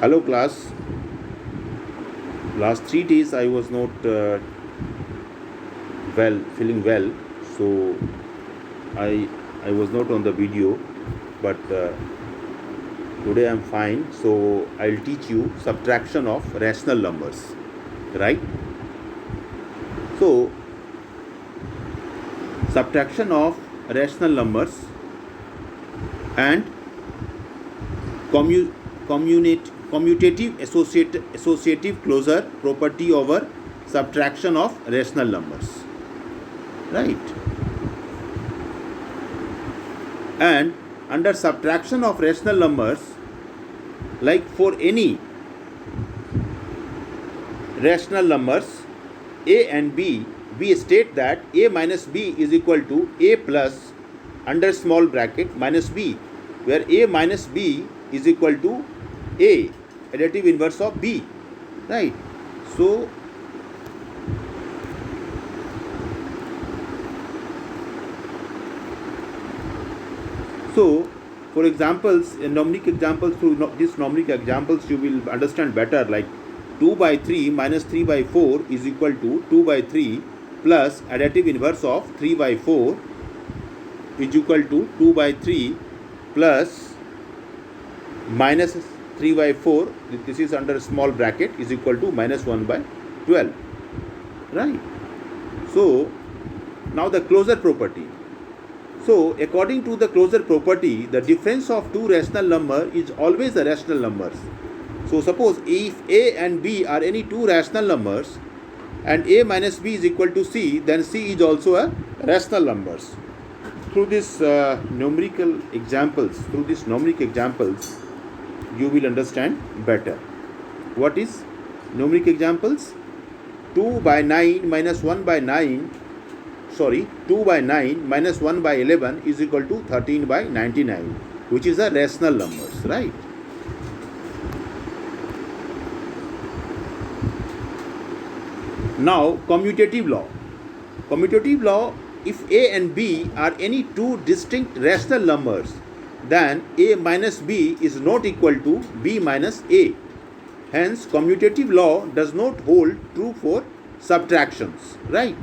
Hello class. Last 3 days I was not feeling well, so I was not on the video, but today I'm fine. So I'll teach you subtraction of rational numbers, right? So subtraction of rational numbers and commutative associative closure property over subtraction of rational numbers, right? And under subtraction of rational numbers, like for any rational numbers a and b, we state that a minus b is equal to a plus under small bracket minus b, where a minus b is equal to a, additive inverse of b, right? So for examples, numeric examples, through these numeric examples you will understand better, like 2 by 3 minus 3 by 4 is equal to 2 by 3 plus additive inverse of 3 by 4 is equal to 2 by 3 plus minus 3 by 4, this is under small bracket, is equal to minus 1 by 12, right? So now the closure property. So according to the closure property, the difference of two rational number is always a rational numbers. So suppose if a and b are any two rational numbers and a minus b is equal to c, then c is also a rational numbers. Through this numeric examples, you will understand better. What is numeric examples? 2 by 9 minus 1 by 9, 2 by 9 minus 1 by 11 is equal to 13 by 99, which is a rational numbers, right? Now commutative law. Commutative law, if a and b are any two distinct rational numbers, then a minus b is not equal to b minus a. Hence commutative law does not hold true for subtractions, right?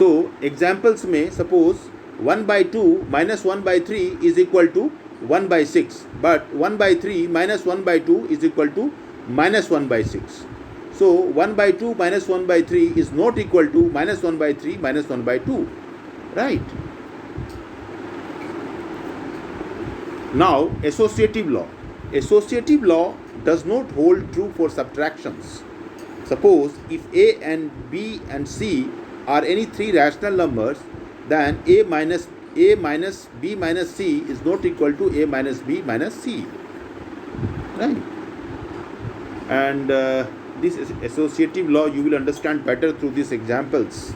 So examples may, suppose 1 by 2 minus 1 by 3 is equal to 1 by 6, but 1 by 3 minus 1 by 2 is equal to minus 1 by 6. So 1 by 2 minus 1 by 3 is not equal to minus 1 by 3 minus 1 by 2, right? Now associative law. Associative law does not hold true for subtractions. Suppose if a and b and c are any three rational numbers, then a minus b minus c is not equal to a minus b minus c, right? And this is associative law you will understand better through these examples,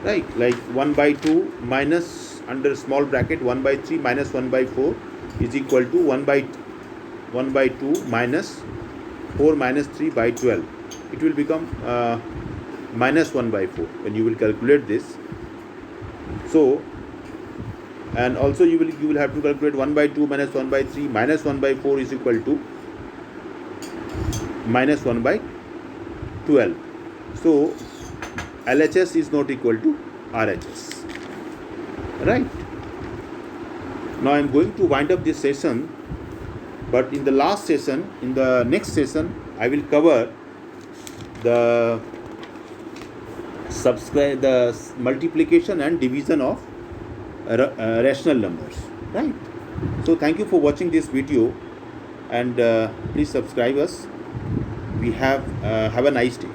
right? Like 1 by 2 minus under small bracket 1 by 3 minus 1 by 4 is equal to 1 by 2 minus 4 minus 3 by 12. It will become minus 1 by 4 when you will calculate this. So, and also you will have to calculate 1 by 2 minus 1 by 3 minus 1 by 4 is equal to minus 1 by 12. So LHS is not equal to RHS, right? Now I am going to wind up this session, but in the next session I will cover the multiplication and division of rational numbers, right? So thank you for watching this video, and please subscribe us. We have a nice day.